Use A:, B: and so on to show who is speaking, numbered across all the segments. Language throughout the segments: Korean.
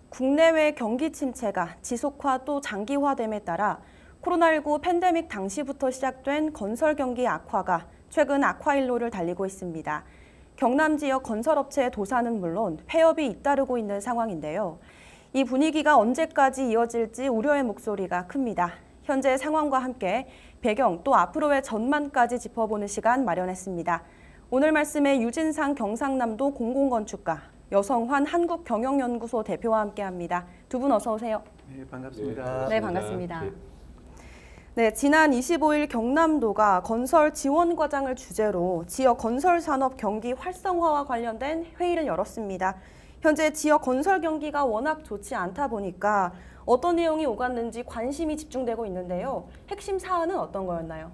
A: 국내외 경기 침체가 지속화 또 장기화됨에 따라 코로나19 팬데믹 당시부터 시작된 건설 경기 악화가 최근 악화일로를 달리고 있습니다. 경남 지역 건설업체의 도산은 물론 폐업이 잇따르고 있는 상황인데요. 이 분위기가 언제까지 이어질지 우려의 목소리가 큽니다. 현재 상황과 함께 배경 또 앞으로의 전망까지 짚어보는 시간 마련했습니다. 오늘 말씀에 유진상 경상남도 공공건축가, 여성환 한국경영연구소 대표와 함께합니다. 두 분 어서 오세요.
B: 네, 반갑습니다.
A: 네, 반갑습니다. 네, 지난 25일 경남도가 건설 지원 과장을 주제로 지역 건설 산업 경기 활성화와 관련된 회의를 열었습니다. 현재 지역 건설 경기가 워낙 좋지 않다 보니까 어떤 내용이 오갔는지 관심이 집중되고 있는데요. 핵심 사안은 어떤 거였나요?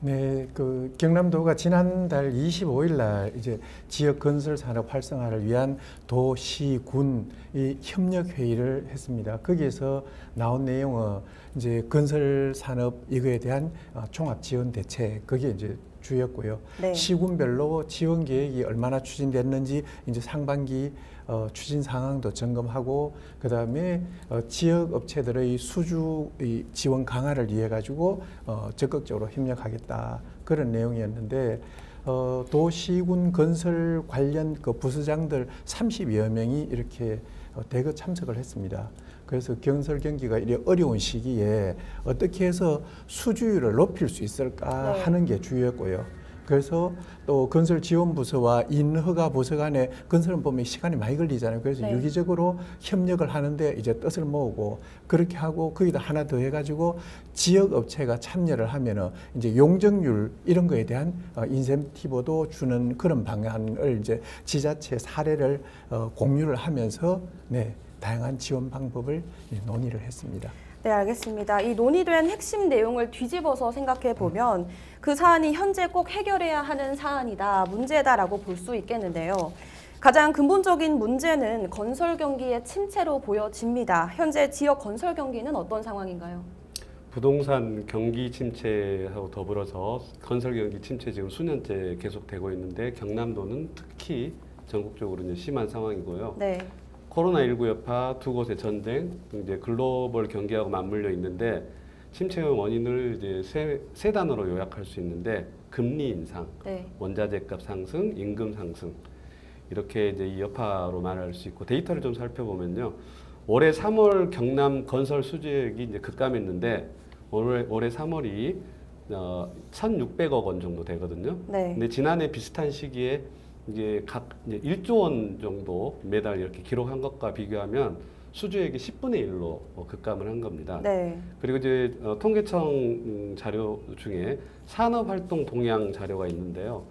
B: 네, 경남도가 지난달 25일 날 이제 지역 건설 산업 활성화를 위한 도, 시, 군 이 협력 회의를 했습니다. 거기에서 나온 내용은 이제 건설 산업 이거에 대한 종합 지원 대책 그게 이제 주였고요.
A: 네.
B: 시군별로 지원 계획이 얼마나 추진됐는지 이제 상반기 추진 상황도 점검하고 그다음에 지역 업체들의 수주 지원 강화를 위해 가지고 적극적으로 협력하겠다 그런 내용이었는데 도시군 건설 관련 부서장들 30여 명이 이렇게 대거 참석을 했습니다. 그래서 건설 경기가 이렇게 어려운 시기에 어떻게 해서 수주율을 높일 수 있을까 하는 게 주요였고요. 그래서 또 건설지원부서와 인허가부서 간에 건설은 보면 시간이 많이 걸리잖아요. 그래서 유기적으로 협력을 하는데 이제 뜻을 모으고 그렇게 하고 거기다 하나 더 해가지고 지역 업체가 참여를 하면은 이제 용적률 이런 거에 대한 인센티브도 주는 그런 방안을 이제 지자체 사례를 공유를 하면서 다양한 지원 방법을 논의를 했습니다.
A: 네, 알겠습니다. 이 논의된 핵심 내용을 뒤집어서 생각해 보면 그 사안이 현재 꼭 해결해야 하는 사안이다, 문제다라고 볼 수 있겠는데요. 가장 근본적인 문제는 건설 경기의 침체로 보여집니다. 현재 지역 건설 경기는 어떤 상황인가요?
C: 부동산 경기 침체하고 더불어서 건설 경기 침체 지금 수년째 계속되고 있는데 경남도는 특히 전국적으로 이제 심한 상황이고요.
A: 네.
C: 코로나19 여파 두 곳의 전쟁, 이제 글로벌 경기하고 맞물려 있는데 침체의 원인을 이제 세 단어로 요약할 수 있는데 금리 인상, 원자재값 상승, 임금 상승 이렇게 이제 이 여파로 말할 수 있고 데이터를 좀 살펴보면요, 올해 3월 경남 건설 수주액이 이제 급감했는데 올해 3월이 1,600억 원 정도 되거든요. 근데 지난해 비슷한 시기에 이제 각 1조 원 정도 매달 이렇게 기록한 것과 비교하면 수주액이 10분의 1로 급감을 한 겁니다. 그리고 이제 통계청 자료 중에 산업활동 동향 자료가 있는데요.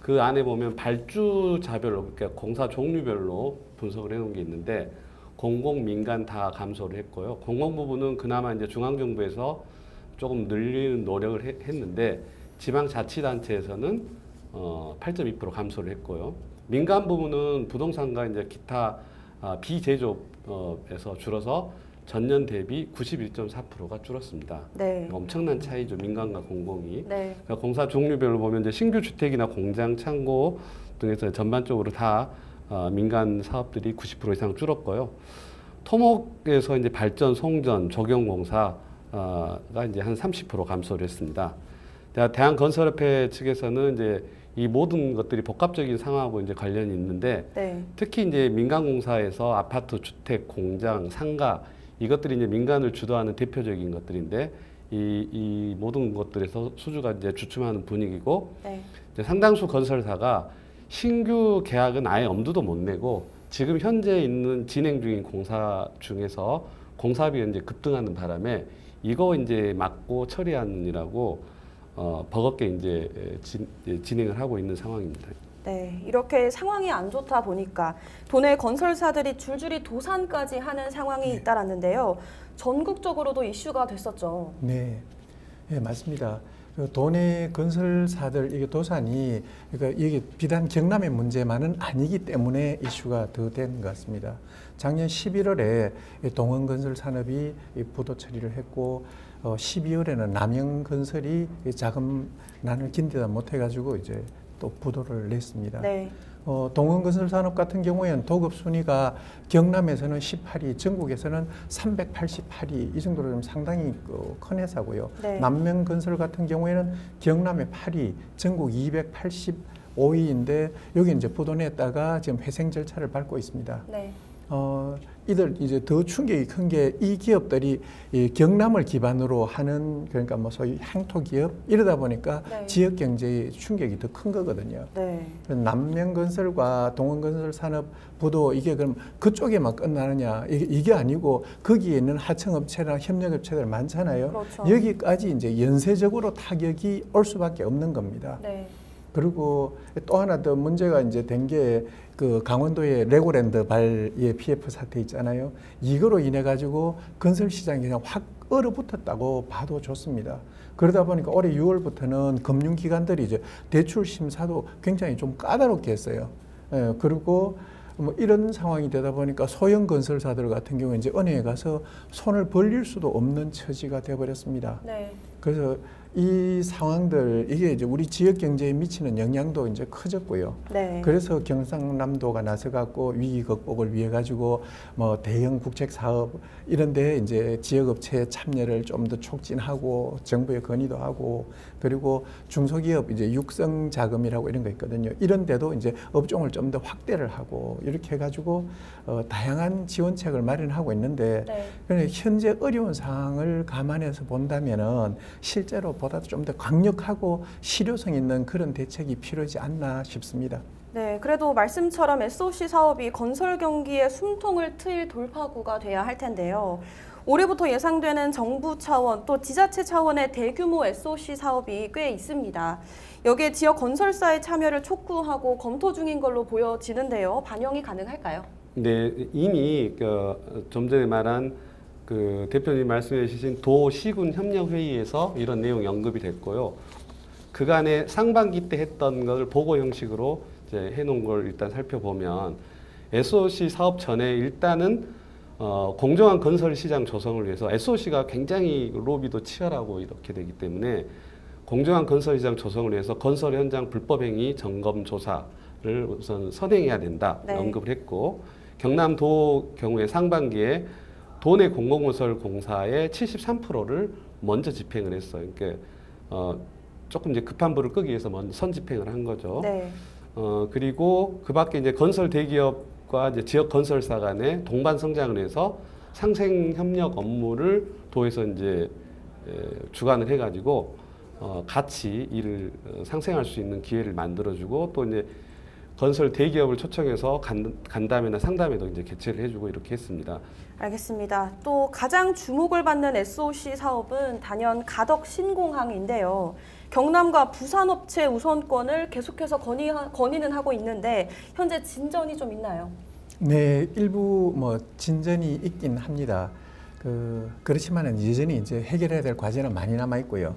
C: 그 안에 보면 발주자별로, 그러니까 공사 종류별로 분석을 해놓은 게 있는데 공공, 민간 다 감소를 했고요. 공공 부분은 그나마 이제 중앙정부에서 조금 늘리는 노력을 했는데 지방자치단체에서는 8.2% 감소를 했고요. 민간 부분은 부동산과 이제 기타 비제조업에서 줄어서 전년 대비 91.4%가 줄었습니다. 엄청난 차이죠, 민간과 공공이. 그러니까 공사 종류별로 보면 이제 신규 주택이나 공장, 창고 등에서 전반적으로 다 민간 사업들이 90% 이상 줄었고요. 토목에서 이제 발전, 송전, 조경공사가 이제 한 30% 감소를 했습니다. 대한건설협회 측에서는 이제 이 모든 것들이 복합적인 상황하고 이제 관련이 있는데 특히 이제 민간공사에서 아파트, 주택, 공장, 상가 이것들이 이제 민간을 주도하는 대표적인 것들인데 이 모든 것들에서 수주가 이제 주춤하는 분위기고 이제 상당수 건설사가 신규 계약은 아예 엄두도 못 내고 지금 현재 있는 진행 중인 공사 중에서 공사비가 이제 급등하는 바람에 이거 이제 막고 처리하느라고 버겁게 이제 진행을 하고 있는 상황입니다.
A: 네, 이렇게 상황이 안 좋다 보니까 도내 건설사들이 줄줄이 도산까지 하는 상황이 잇따랐는데요. 전국적으로도 이슈가 됐었죠.
B: 네, 맞습니다. 도내 건설사들 이게 도산이 그러니까 이게 비단 경남의 문제만은 아니기 때문에 이슈가 더 된 것 같습니다. 작년 11월에 동원건설산업이 부도 처리를 했고 12월에는 남영건설이 자금난을 견디다 못해가지고 이제 또 부도를 냈습니다. 동원건설산업 같은 경우에는 도급 순위가 경남에서는 18위, 전국에서는 388위 이 정도로 좀 상당히 큰 회사고요. 네. 남명건설 같은 경우에는 경남에 8위, 전국 285위인데 여기 이제 부도냈다가 지금 회생 절차를 밟고 있습니다. 네. 이들 이제 더 충격이 큰 게 이 기업들이 이 경남을 기반으로 하는 그러니까 뭐 소위 향토 기업 이러다 보니까 네. 지역 경제의 충격이 더 큰 거거든요. 네. 남명건설과 동원건설 산업 부도 이게 그럼 그쪽에만 끝나느냐 이게 아니고 거기에 있는 하청업체나 협력업체들 많잖아요. 그렇죠. 여기까지 이제 연쇄적으로 타격이 올 수밖에 없는 겁니다. 네. 그리고 또 하나 더 문제가 이제 된 게 그 강원도의 레고랜드 발의 PF 사태 있잖아요. 이거로 인해 가지고 건설 시장이 그냥 확 얼어붙었다고 봐도 좋습니다. 그러다 보니까 올해 6월부터는 금융기관들이 이제 대출 심사도 굉장히 좀 까다롭게 했어요. 예, 그리고 뭐 이런 상황이 되다 보니까 소형 건설사들 같은 경우에 이제 은행에 가서 손을 벌릴 수도 없는 처지가 되어버렸습니다. 네. 그래서 이 상황들 이게 이제 우리 지역 경제에 미치는 영향도 이제 커졌고요. 네. 그래서 경상남도가 나서갖고 위기 극복을 위해 가지고 뭐 대형 국책 사업 이런데 이제 지역업체 참여를 좀 더 촉진하고 정부에 건의도 하고 그리고 중소기업 이제 육성 자금이라고 이런 거 있거든요. 이런데도 이제 업종을 좀 더 확대를 하고 이렇게 해가지고 다양한 지원책을 마련하고 있는데 네. 그런데 현재 어려운 상황을 감안해서 본다면은 실제로 보다 좀 더 강력하고 실효성 있는 그런 대책이 필요하지 않나 싶습니다.
A: 네, 그래도 말씀처럼 SOC 사업이 건설 경기의 숨통을 트일 돌파구가 돼야 할 텐데요. 올해부터 예상되는 정부 차원 또 지자체 차원의 대규모 SOC 사업이 꽤 있습니다. 여기에 지역 건설사의 참여를 촉구하고 검토 중인 걸로 보여지는데요. 반영이 가능할까요?
C: 네, 이미 좀 전에 말한 그 대표님 말씀해 주신 도시군 협력회의에서 이런 내용이 언급이 됐고요. 그간에 상반기 때 했던 것을 보고 형식으로 이제 해놓은 걸 일단 살펴보면 SOC 사업 전에 일단은 공정한 건설 시장 조성을 위해서 SOC가 굉장히 로비도 치열하고 이렇게 되기 때문에 공정한 건설 시장 조성을 위해서 건설 현장 불법행위 점검 조사를 우선 선행해야 된다 네. 언급을 했고 경남도 경우에 상반기에 도내 공공건설공사의 73%를 먼저 집행을 했어요. 그러니까 조금 이제 급한 불을 끄기 위해서 먼저 선집행을 한 거죠. 네. 그리고 그 밖에 이제 건설 대기업과 이제 지역 건설사 간의 동반 성장을 해서 상생 협력 업무를 도에서 이제 주관을 해가지고 같이 일을 상생할 수 있는 기회를 만들어주고 또 이제 건설 대기업을 초청해서 간담회나 상담회도 이제 개최를 해주고 이렇게 했습니다.
A: 알겠습니다. 또 가장 주목을 받는 SOC 사업은 단연 가덕 신공항인데요. 경남과 부산 업체 우선권을 계속해서 건의는 하고 있는데 현재 진전이 좀 있나요?
B: 네, 일부 뭐 진전이 있긴 합니다. 그렇지만은 여전히 이제 해결해야 될 과제는 많이 남아 있고요.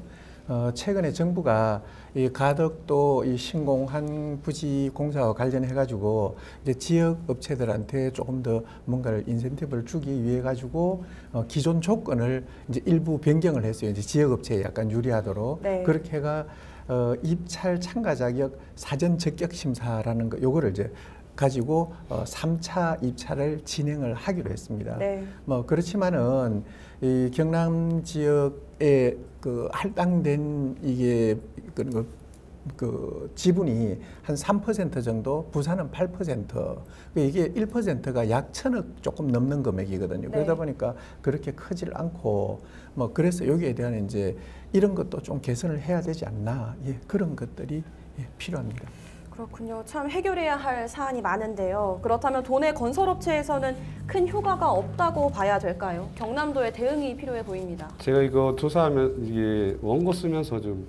B: 최근에 정부가 이 가덕도 이 신공항 부지 공사와 관련해 가지고 이제 지역 업체들한테 조금 더 뭔가를 인센티브를 주기 위해 가지고 기존 조건을 이제 일부 변경을 했어요. 이제 지역 업체에 약간 유리하도록 네. 그렇게 해가 입찰 참가 자격 사전 적격 심사라는 거 요거를 이제 가지고 3차 입찰을 진행을 하기로 했습니다. 네. 뭐 그렇지만은 이 경남 지역에 그 할당된 이게 그 지분이 한 3% 정도, 부산은 8%. 이게 1%가 약 1,000억 조금 넘는 금액이거든요. 네. 그러다 보니까 그렇게 크질 않고 뭐 그래서 여기에 대한 이제 이런 것도 좀 개선을 해야 되지 않나. 예, 그런 것들이 필요합니다.
A: 그렇군요. 참 해결해야 할 사안이 많은데요. 그렇다면 도내 건설업체에서는 큰 효과가 없다고 봐야 될까요? 경남도의 대응이 필요해 보입니다.
C: 제가 이거 조사하면 이게 원고 쓰면서 좀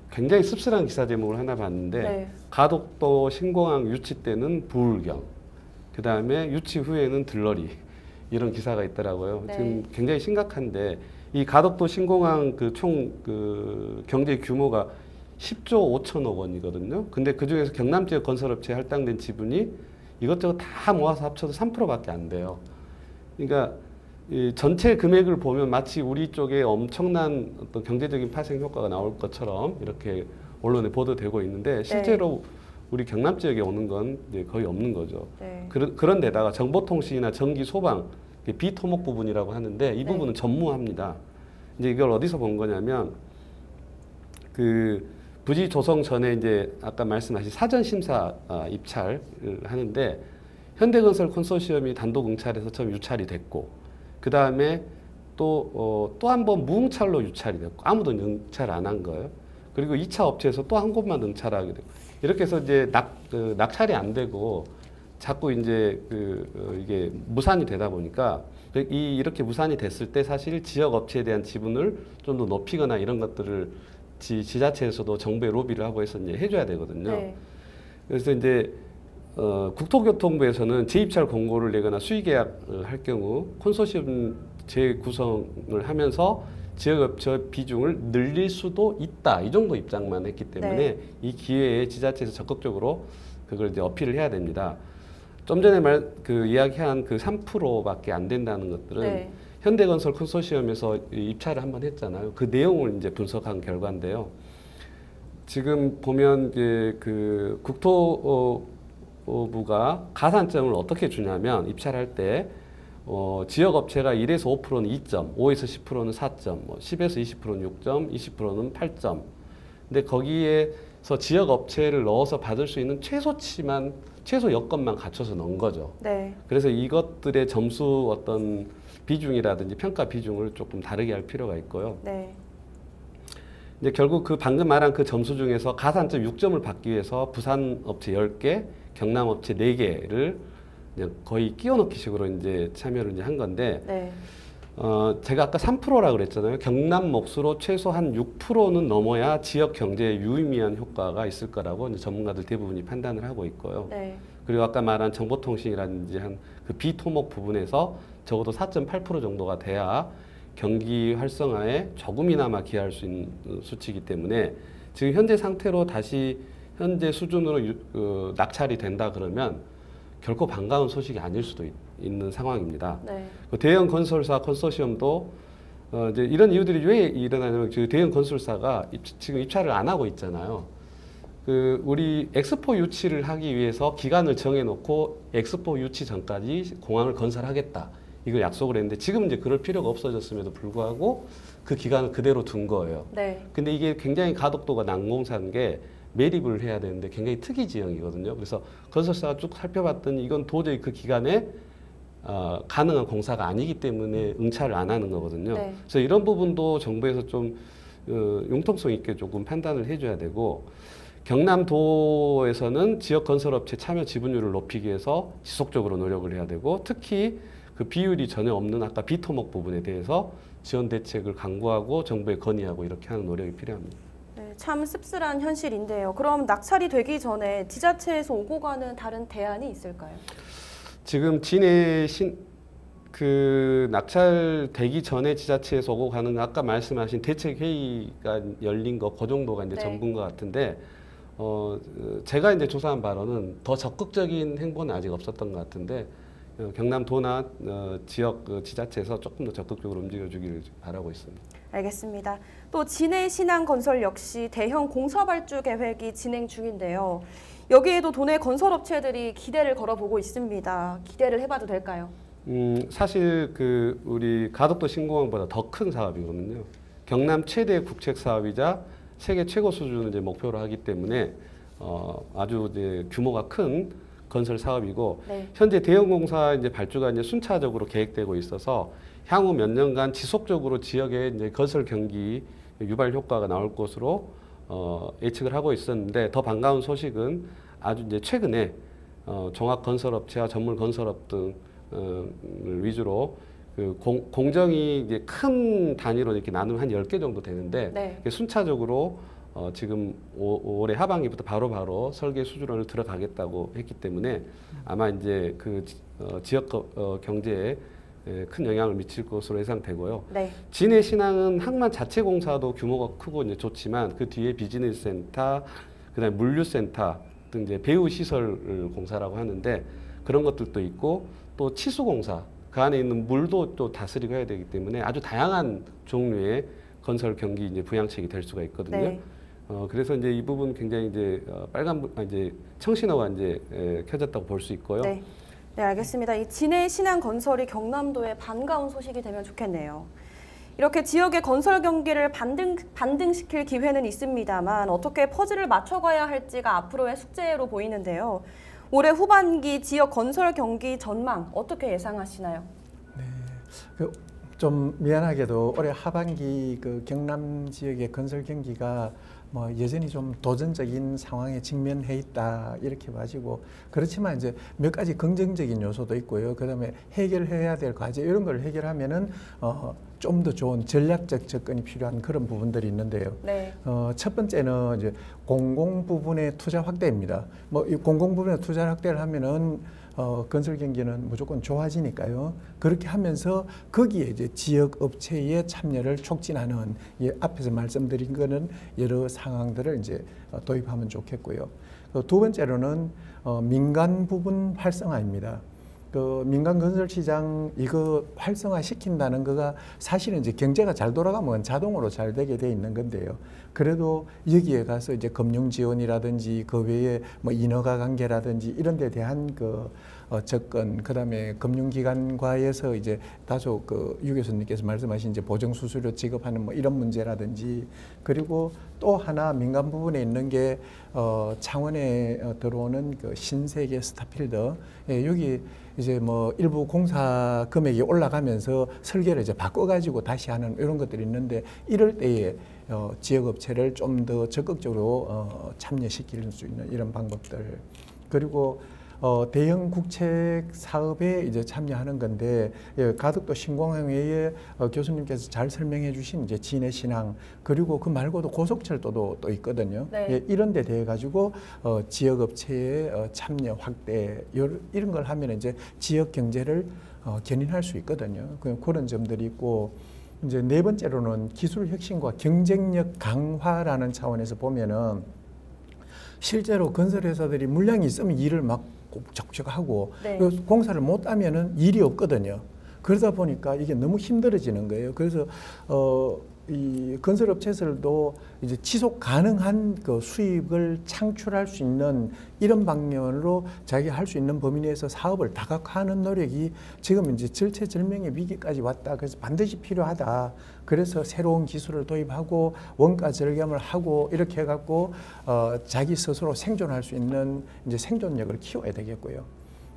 C: 굉장히 씁쓸한 기사 제목을 하나 봤는데 네. 가덕도 신공항 유치 때는 부울경, 그 다음에 유치 후에는 들러리 이런 기사가 있더라고요. 네. 지금 굉장히 심각한데 이 가덕도 신공항 총 경제 규모가 10조 5천억 원이거든요. 근데 그중에서 경남 지역 건설업체에 할당된 지분이 이것저것 다 모아서 합쳐도 3%밖에 안 돼요. 그러니까 이 전체 금액을 보면 마치 우리 쪽에 엄청난 어떤 경제적인 파생 효과가 나올 것처럼 이렇게 언론에 보도되고 있는데 실제로 우리 경남 지역에 오는 건 이제 거의 없는 거죠.
A: 네.
C: 그런 데다가 정보통신이나 전기, 소방, 비토목 부분이라고 하는데 이 부분은 전무합니다. 이제 이걸 어디서 본 거냐면 그 부지 조성 전에 이제 아까 말씀하신 사전 심사 입찰을 하는데 현대건설 컨소시엄이 단독 응찰해서 처음 유찰이 됐고 그 다음에 또 한 번 무응찰로 유찰이 됐고 아무도 응찰 안 한 거예요. 그리고 2차 업체에서 또 한 곳만 응찰하게 되고 이렇게 해서 이제 낙찰이 안 되고 자꾸 이제 이게 무산이 되다 보니까 이렇게 무산이 됐을 때 사실 지역 업체에 대한 지분을 좀 더 높이거나 이런 것들을 지자체에서도 정부에 로비를 하고 해서 이제 해줘야 되거든요. 네. 그래서 이제 국토교통부에서는 재입찰 공고를 내거나 수의계약을 할 경우 콘소시엄 재구성을 하면서 지역업체 비중을 늘릴 수도 있다. 이 정도 입장만 했기 때문에 네. 이 기회에 지자체에서 적극적으로 그걸 이제 어필을 해야 됩니다. 좀 전에 이야기한 그 3%밖에 안 된다는 것들은 네. 현대건설 컨소시엄에서 입찰을 한번 했잖아요. 그 내용을 이제 분석한 결과인데요. 지금 보면 이제 그 국토부가 가산점을 어떻게 주냐면 입찰할 때 지역 업체가 1에서 5%는 2점, 5에서 10%는 4점, 10에서 20%는 6점, 20%는 8점. 근데 거기에서 지역 업체를 넣어서 받을 수 있는 최소 여건만 갖춰서 넣은 거죠. 네. 그래서 이것들의 점수 어떤 비중이라든지 평가 비중을 조금 다르게 할 필요가 있고요. 네. 이제 결국 그 방금 말한 그 점수 중에서 가산점 6점을 받기 위해서 부산 업체 10개, 경남 업체 4개를 그냥 거의 끼워넣기 식으로 이제 참여를 이제 한 건데, 네. 제가 아까 3%라고 그랬잖아요. 경남 몫으로 최소 한 6%는 넘어야 지역 경제에 유의미한 효과가 있을 거라고 이제 전문가들 대부분이 판단을 하고 있고요. 네. 그리고 아까 말한 정보통신이라든지 한 그 비토목 부분에서 적어도 4.8% 정도가 돼야 경기 활성화에 조금이나마 기여할 수 있는 수치이기 때문에 지금 현재 상태로 다시 현재 수준으로 낙찰이 된다 그러면 결코 반가운 소식이 아닐 수도 있는 상황입니다. 네. 그 대형 건설사 컨소시엄도 이제 이런 이유들이 왜 일어나냐면 그 대형 건설사가 지금 입찰을 안 하고 있잖아요. 그 우리 엑스포 유치를 하기 위해서 기간을 정해놓고 엑스포 유치 전까지 공항을 건설하겠다. 이걸 약속을 했는데 지금 이제 그럴 필요가 없어졌음에도 불구하고 그 기간을 그대로 둔 거예요. 네. 근데 이게 굉장히 가독도가 난공사인 게 매립을 해야 되는데 굉장히 특이 지형이거든요. 그래서 건설사가 쭉 살펴봤더니 이건 도저히 그 기간에 가능한 공사가 아니기 때문에 응찰을 안 하는 거거든요. 네. 그래서 이런 부분도 정부에서 좀 융통성 있게 조금 판단을 해줘야 되고 경남도에서는 지역 건설업체 참여 지분율을 높이기 위해서 지속적으로 노력을 해야 되고 특히 그 비율이 전혀 없는 아까 비토목 부분에 대해서 지원 대책을 강구하고 정부에 건의하고 이렇게 하는 노력이 필요합니다.
A: 네, 참 씁쓸한 현실인데요. 그럼 낙찰이 되기 전에 지자체에서 오고 가는 다른 대안이 있을까요?
C: 지금 낙찰되기 전에 지자체에서 오고 가는 아까 말씀하신 대책 회의가 열린 거 그 정도가 이제 네. 전부인 것 같은데 제가 이제 조사한 바로는 더 적극적인 행보는 아직 없었던 것 같은데 경남도나 지역 지자체에서 조금 더 적극적으로 움직여주기를 바라고 있습니다.
A: 알겠습니다. 또 진해 신한건설 역시 대형 공사 발주 계획이 진행 중인데요. 여기에도 도내 건설업체들이 기대를 걸어보고 있습니다. 기대를 해봐도 될까요?
C: 사실 우리 가덕도 신공항보다 더 큰 사업이거든요. 경남 최대 국책 사업이자 세계 최고 수준을 이제 목표로 하기 때문에 아주 이제 규모가 큰 건설 사업이고 네. 현재 대형 공사 이제 발주가 이제 순차적으로 계획되고 있어서 향후 몇 년간 지속적으로 지역에 이제 건설 경기 유발 효과가 나올 것으로 예측을 하고 있었는데 더 반가운 소식은 아주 이제 최근에 종합 건설업체와 전문 건설업 등을 위주로 공정이 이제 큰 단위로 이렇게 나누면 한 10개 정도 되는데 네. 순차적으로 지금 올해 하반기부터 바로 설계 수준을 들어가겠다고 했기 때문에 아마 이제 지역 경제에 큰 영향을 미칠 것으로 예상되고요. 네. 진해 신항은 항만 자체 공사도 규모가 크고 이제 좋지만 그 뒤에 비즈니스 센터, 그다음에 물류 센터 등 이제 배후 시설 공사라고 하는데 그런 것들도 있고 또 치수 공사 그 안에 있는 물도 또 다스리고 해야 되기 때문에 아주 다양한 종류의 건설 경기 이제 부양책이 될 수가 있거든요. 네. 그래서 이제 이 부분 굉장히 이제 이제 청신호가 이제 켜졌다고 볼 수 있고요.
A: 네. 네, 알겠습니다. 이 진해 신한건설이 경남도에 반가운 소식이 되면 좋겠네요. 이렇게 지역의 건설 경기를 반등시킬 기회는 있습니다만 어떻게 퍼즐을 맞춰가야 할지가 앞으로의 숙제로 보이는데요. 올해 후반기 지역 건설 경기 전망 어떻게 예상하시나요?
B: 네, 좀 미안하게도 올해 하반기 그 경남 지역의 건설 경기가 뭐 여전히 좀 도전적인 상황에 직면해 있다 이렇게 봐지고, 그렇지만 이제 몇 가지 긍정적인 요소도 있고요. 그다음에 해결해야 될 과제 이런 걸 해결하면은 좀 더 좋은 전략적 접근이 필요한 그런 부분들이 있는데요.
A: 네.
B: 첫 번째는 이제 공공 부분의 투자 확대입니다. 뭐 이 공공 부분의 투자 확대를 하면은 건설 경기는 무조건 좋아지니까요. 그렇게 하면서 거기에 이제 지역 업체의 참여를 촉진하는, 앞에서 말씀드린 거는 여러 상황들을 이제 도입하면 좋겠고요. 두 번째로는 민간 부분 활성화입니다. 그 민간 건설 시장 이거 활성화 시킨다는 거가 사실은 이제 경제가 잘 돌아가면 자동으로 잘 되게 돼 있는 건데요. 그래도 여기에 가서 이제 금융 지원이라든지 그 외에 뭐 인허가 관계라든지 이런 데 대한 그 접근, 그다음에 금융기관과에서 이제 다소 그 유 교수님께서 말씀하신 이제 보정 수수료 지급하는 뭐 이런 문제라든지, 그리고 또 하나 민간 부분에 있는 게 창원에 들어오는 그 신세계 스타필드, 여기 이제 뭐 일부 공사 금액이 올라가면서 설계를 이제 바꿔가지고 다시 하는 이런 것들이 있는데, 이럴 때에 지역 업체를 좀 더 적극적으로 참여시킬 수 있는 이런 방법들, 그리고 대형 국책 사업에 이제 참여하는 건데, 가덕도 신공항회에 교수님께서 잘 설명해 주신 이제 진해 신항, 그리고 그 말고도 고속철도도 또 있거든요.
A: 네.
B: 이런 데 대해 가지고 지역 업체의 참여 확대 이런 걸 하면 이제 지역 경제를 견인할 수 있거든요. 그런 점들이 있고, 이제 네 번째로는 기술 혁신과 경쟁력 강화라는 차원에서 보면은 실제로 건설회사들이 물량이 있으면 일을 막 적적하고,
A: 네.
B: 공사를 못 하면은 일이 없거든요. 그러다 보니까 이게 너무 힘들어지는 거예요. 그래서 이 건설업체들도 이제 지속 가능한 그 수입을 창출할 수 있는 이런 방면으로 자기가 할 수 있는 범위 내에서 사업을 다각화하는 노력이 지금 이제 절체절명의 위기까지 왔다. 그래서 반드시 필요하다. 그래서 새로운 기술을 도입하고 원가 절감을 하고 이렇게 해갖고 자기 스스로 생존할 수 있는 이제 생존력을 키워야 되겠고요.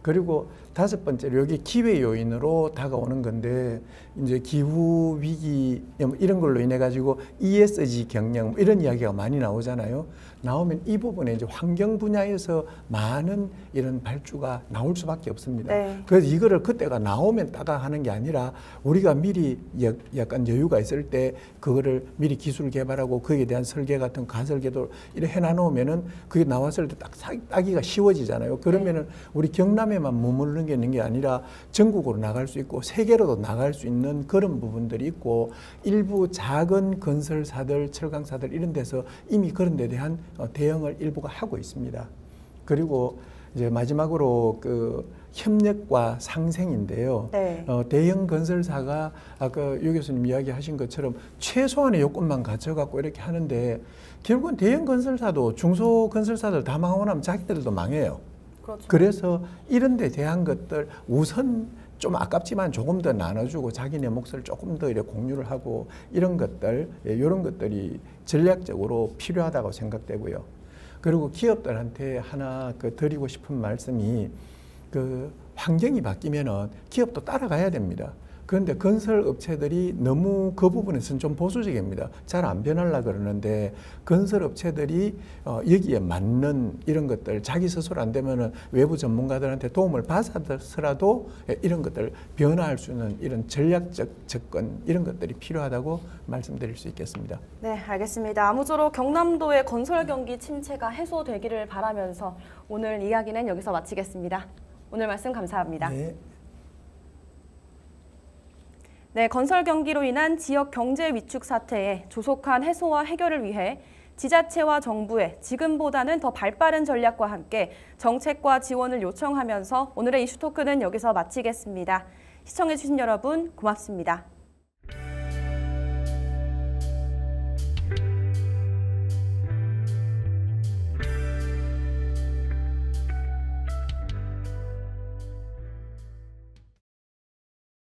B: 그리고 다섯 번째로 여기 기회 요인으로 다가오는 건데, 이제 기후 위기 이런 걸로 인해 가지고 ESG 경영 이런 이야기가 많이 나오잖아요. 나오면 이 부분에 이제 환경 분야에서 많은 이런 발주가 나올 수밖에 없습니다.
A: 네.
B: 그래서 이거를 그때가 나오면 따가 하는 게 아니라 우리가 미리 약간 여유가 있을 때 그거를 미리 기술 개발하고 거기에 대한 설계 같은 가설계도 이렇게 해놔놓으면은 그게 나왔을 때 딱 따기가 쉬워지잖아요. 그러면은 우리 경남에만 머무르는 게 있는 게 아니라 전국으로 나갈 수 있고 세계로도 나갈 수 있는 그런 부분들이 있고, 일부 작은 건설사들, 철강사들 이런 데서 이미 그런 데 대한 대응을 일부가 하고 있습니다. 그리고 이제 마지막으로 그 협력과 상생인데요.
A: 네.
B: 대형 건설사가 아까 유 교수님 이야기하신 것처럼 최소한의 요건만 갖춰갖고 이렇게 하는데, 결국은 대형 건설사도 중소 건설사들 다 망하고 나면 자기들도 망해요.
A: 그렇죠.
B: 그래서 이런 데 대한 것들 우선 좀 아깝지만 조금 더 나눠주고 자기네 몫을 조금 더 이렇게 공유를 하고 이런 것들, 이런 것들이 전략적으로 필요하다고 생각되고요. 그리고 기업들한테 하나 드리고 싶은 말씀이, 그 환경이 바뀌면은 기업도 따라가야 됩니다. 그런데 건설 업체들이 너무 그 부분에서는 좀 보수적입니다. 잘 안 변하려고 그러는데, 건설 업체들이 여기에 맞는 이런 것들 자기 스스로 안 되면은 외부 전문가들한테 도움을 받아서라도 이런 것들 변화할 수 있는 이런 전략적 접근, 이런 것들이 필요하다고 말씀드릴 수 있겠습니다.
A: 네, 알겠습니다. 아무쪼록 경남도의 건설 경기 침체가 해소되기를 바라면서 오늘 이야기는 여기서 마치겠습니다. 오늘 말씀 감사합니다.
B: 네.
A: 네, 건설 경기로 인한 지역 경제 위축 사태의 조속한 해소와 해결을 위해 지자체와 정부의 지금보다는 더 발빠른 전략과 함께 정책과 지원을 요청하면서 오늘의 이슈토크는 여기서 마치겠습니다. 시청해주신 여러분 고맙습니다.